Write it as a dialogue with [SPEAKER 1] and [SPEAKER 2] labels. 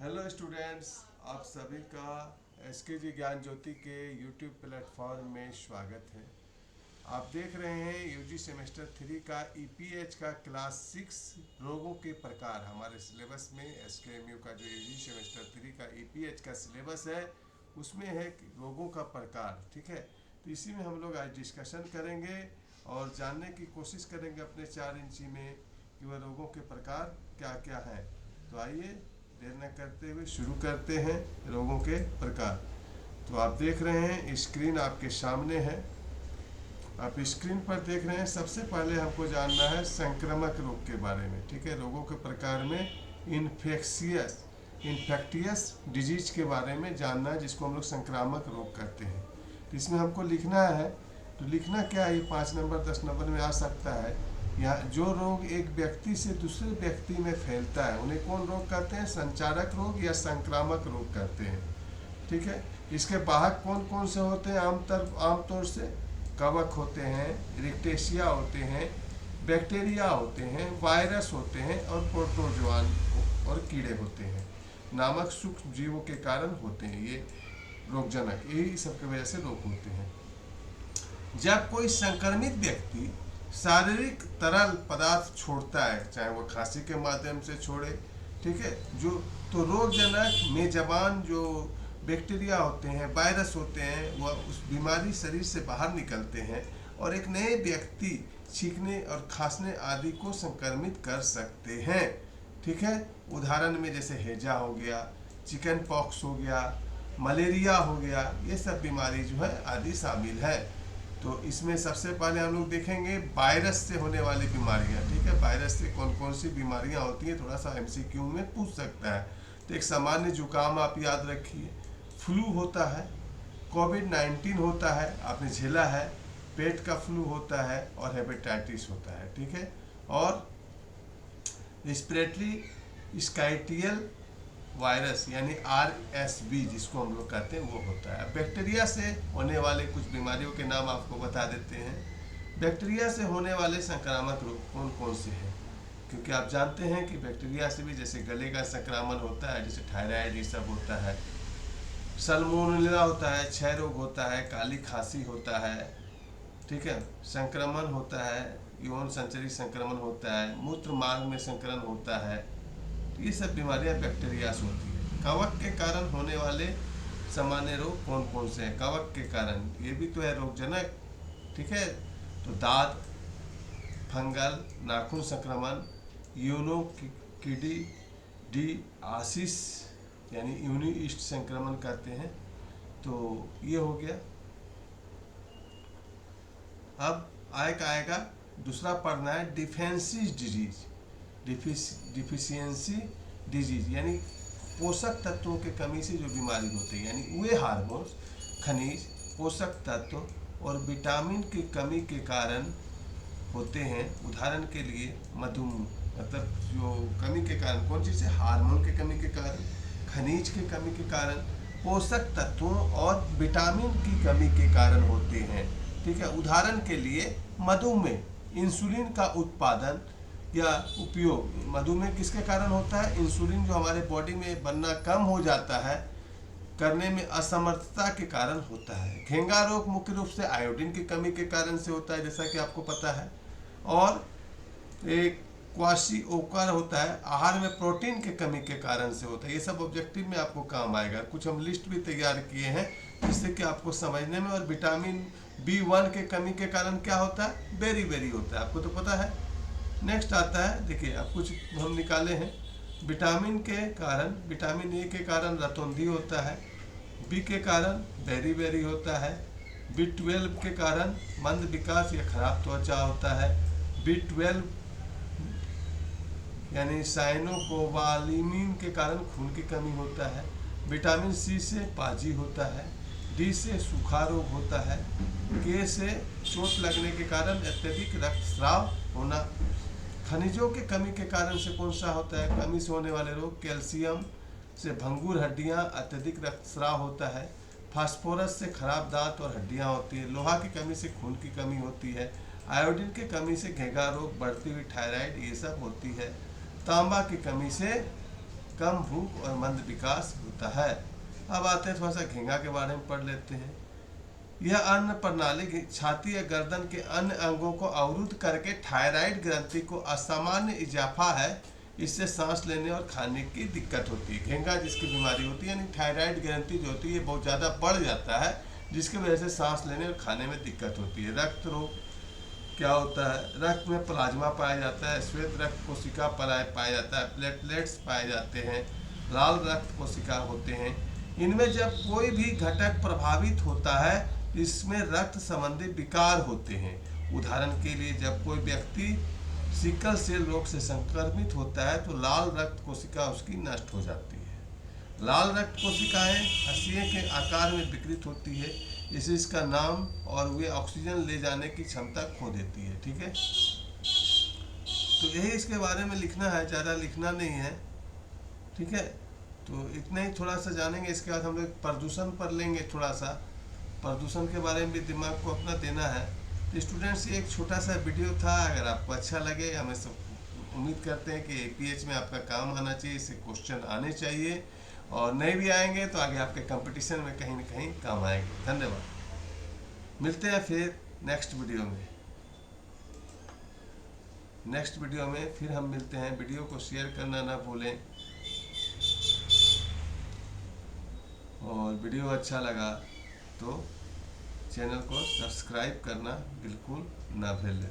[SPEAKER 1] Hello students, आप सभी का एसके ज्ञान ज्योति के यूट्यूब प्लेटफॉर्म में स्वागत है। आप देख रहे हैं यूजी सेमेस्टर 3 का ईपीएच का क्लास 6 रोगों के प्रकार। हमारे सिलेबस में एसकेएमयू का जो यूजी सेमेस्टर 3 का ईपीएच का सिलेबस है उसमें है रोगों का प्रकार। ठीक है, तो इसी में हम लोग आज डिस्कशन करेंगे और जानने की कोशिश करेंगे अपने 4 इंची में कि वह रोगों के प्रकार क्या क्या हैं। तो आइए देर न करते हुए शुरू करते हैं रोगों के प्रकार। तो आप देख रहे हैं स्क्रीन आपके सामने है, आप स्क्रीन पर देख रहे हैं। सबसे पहले हमको जानना है संक्रामक रोग के बारे में। ठीक है, रोगों के प्रकार में इन्फेक्टियस डिजीज के बारे में जानना है, जिसको हम लोग संक्रामक रोग कहते हैं। तो इसमें हमको लिखना है, तो लिखना क्या है, ये 5 नंबर 10 नंबर में आ सकता है। यहाँ जो रोग एक व्यक्ति से दूसरे व्यक्ति में फैलता है उन्हें कौन रोग कहते हैं? संचारक रोग या संक्रामक रोग कहते हैं। ठीक है, इसके वाहक कौन कौन से होते हैं? आमतौर से कवक होते हैं, रिक्टेशिया होते हैं, बैक्टीरिया होते हैं, वायरस होते हैं और प्रोटोजोआन और कीड़े होते हैं नामक सूक्ष्म जीवों के कारण होते हैं ये रोगजनक। यही सब की वजह से रोग होते हैं। जब कोई संक्रमित व्यक्ति शारीरिक तरल पदार्थ छोड़ता है, चाहे वो खांसी के माध्यम से छोड़े, ठीक है, जो तो रोगजनक मेजबान जो बैक्टीरिया होते हैं, वायरस होते हैं, वह उस बीमारी शरीर से बाहर निकलते हैं और एक नए व्यक्ति छींकने और खांसने आदि को संक्रमित कर सकते हैं। ठीक है, उदाहरण में जैसे हैजा हो गया, चिकन पॉक्स हो गया, मलेरिया हो गया, ये सब बीमारी जो है आदि शामिल है। तो इसमें सबसे पहले हम लोग देखेंगे वायरस से होने वाली बीमारियां। ठीक है, वायरस से कौन कौन सी बीमारियां होती हैं, थोड़ा सा एमसीक्यू में पूछ सकता है। तो एक सामान्य जुकाम आप याद रखिए, फ्लू होता है, कोविड-19 होता है, आपने झेला है, पेट का फ्लू होता है और हेपेटाइटिस होता है। ठीक है, और रिस्पिरेटरी स्काइटियल वायरस यानी आरएसवी जिसको हम लोग कहते हैं वो होता है। बैक्टीरिया से होने वाले कुछ बीमारियों के नाम आपको बता देते हैं। बैक्टीरिया से होने वाले संक्रामक रोग कौन कौन से हैं, क्योंकि आप जानते हैं कि बैक्टीरिया से भी जैसे गले का संक्रमण होता है, जैसे थायराइड ये सब होता है, सल्मोनेला होता है, क्षय रोग होता है, काली खांसी होता है। ठीक है, संक्रमण होता है, यौन संचरी संक्रमण होता है, मूत्र मार्ग में संक्रमण होता है। ये सब बीमारियां बैक्टीरिया से होती है। कवक के कारण होने वाले सामान्य रोग कौन कौन से हैं? कवक के कारण ये भी तो है रोगजनक। ठीक है, तो दाद, फंगल, नाखून संक्रमण, यूनोकिडी डी आसिस यानी यूनिस्ट संक्रमण कहते हैं। तो ये हो गया। अब आएगा दूसरा पढ़ना है डिफेंसिस डिजीज, डिफिशियंसी डिजीज यानी पोषक तत्वों के कमी से जो बीमारी होती है, यानी वे हार्मोन्स, खनिज, पोषक तत्व और विटामिन की कमी के कारण होते हैं। उदाहरण के लिए मधुमेह, मतलब जो कमी के कारण कौन चीज़ है? हार्मोन की कमी के कारण, खनिज की कमी के कारण, पोषक तत्वों और विटामिन की कमी के कारण होते हैं। ठीक है, उदाहरण के लिए मधुमेह, इंसुलिन का उत्पादन या उपयोग। मधुमेह किसके कारण होता है? इंसुलिन जो हमारे बॉडी में बनना कम हो जाता है, करने में असमर्थता के कारण होता है। घेंगा रोग मुख्य रूप से आयोडीन की कमी के कारण से होता है, जैसा कि आपको पता है। और एक क्वाशिओकर होता है, आहार में प्रोटीन की कमी के कारण से होता है। ये सब ऑब्जेक्टिव में आपको काम आएगा। कुछ हम लिस्ट भी तैयार किए हैं जिससे कि आपको समझने में। और विटामिन B1 के कमी के कारण क्या होता है? बेरी होता है, आपको तो पता है। नेक्स्ट आता है, देखिए अब कुछ हम निकाले हैं। विटामिन के कारण, विटामिन ए के कारण रतौंधी होता है, बी के कारण बेरी होता है, B12 के कारण मंद विकास या खराब त्वचा होता है, B12 यानी साइनोकोबालामिन के कारण खून की कमी होता है, विटामिन सी से पाजी होता है, डी से सूखा रोग होता है, के से चोट लगने के कारण अत्यधिक रक्तस्राव होना। खनिजों के कमी के कारण से कौन सा होता है? कमी से होने वाले रोग, कैल्शियम से भंगुर हड्डियां, अत्यधिक रक्तस्राव होता है, फास्फोरस से खराब दांत और हड्डियां होती है, लोहा की कमी से खून की कमी होती है, आयोडीन की कमी से घेंगा रोग, बढ़ती हुई थायराइड ये सब होती है, तांबा की कमी से कम भूख और मंद विकास होता है। अब आते हैं थोड़ा सा घींगा के बारे में पढ़ लेते हैं। यह अन्न प्रणाली छाती या गर्दन के अन्य अंगों को अवरुद्ध करके थायराइड ग्रंथि को असामान्य इजाफा है, इससे सांस लेने और खाने की दिक्कत होती है। घेंगा जिसकी बीमारी होती है, यानी थायराइड ग्रंथि जो होती है बहुत ज़्यादा बढ़ जाता है, जिसकी वजह से सांस लेने और खाने में दिक्कत होती है। रक्त रोग क्या होता है? रक्त में प्लाज्मा पाया जाता है, श्वेत रक्त कोशिका पाया जाता है, प्लेटलेट्स पाए जाते हैं, लाल रक्त कोशिका होते हैं। इनमें जब कोई भी घटक प्रभावित होता है, इसमें रक्त संबंधी विकार होते हैं। उदाहरण के लिए जब कोई व्यक्ति सिकल सेल रोग से संक्रमित होता है तो लाल रक्त कोशिका उसकी नष्ट हो जाती है। लाल रक्त कोशिकाएं हंसिए के आकार में विकृत होती है, इससे इसका नाम और वे ऑक्सीजन ले जाने की क्षमता खो देती है। ठीक है, तो यही इसके बारे में लिखना है, ज़्यादा लिखना नहीं है। ठीक है, तो इतना ही थोड़ा सा जानेंगे। इसके बाद हम लोग प्रदूषण पर लेंगे, थोड़ा सा प्रदूषण के बारे में भी दिमाग को अपना देना है। तो स्टूडेंट्स, ये एक छोटा सा वीडियो था, अगर आपको अच्छा लगे, हमें सब उम्मीद करते हैं कि APH में आपका काम आना चाहिए, इससे क्वेश्चन आने चाहिए, और नहीं भी आएंगे तो आगे आपके कंपटीशन में कहीं ना कहीं काम आएंगे। धन्यवाद। मिलते हैं फिर नेक्स्ट वीडियो में। फिर हम मिलते हैं। वीडियो को शेयर करना ना भूलें, और वीडियो अच्छा लगा तो चैनल को सब्सक्राइब करना बिल्कुल ना भूलें।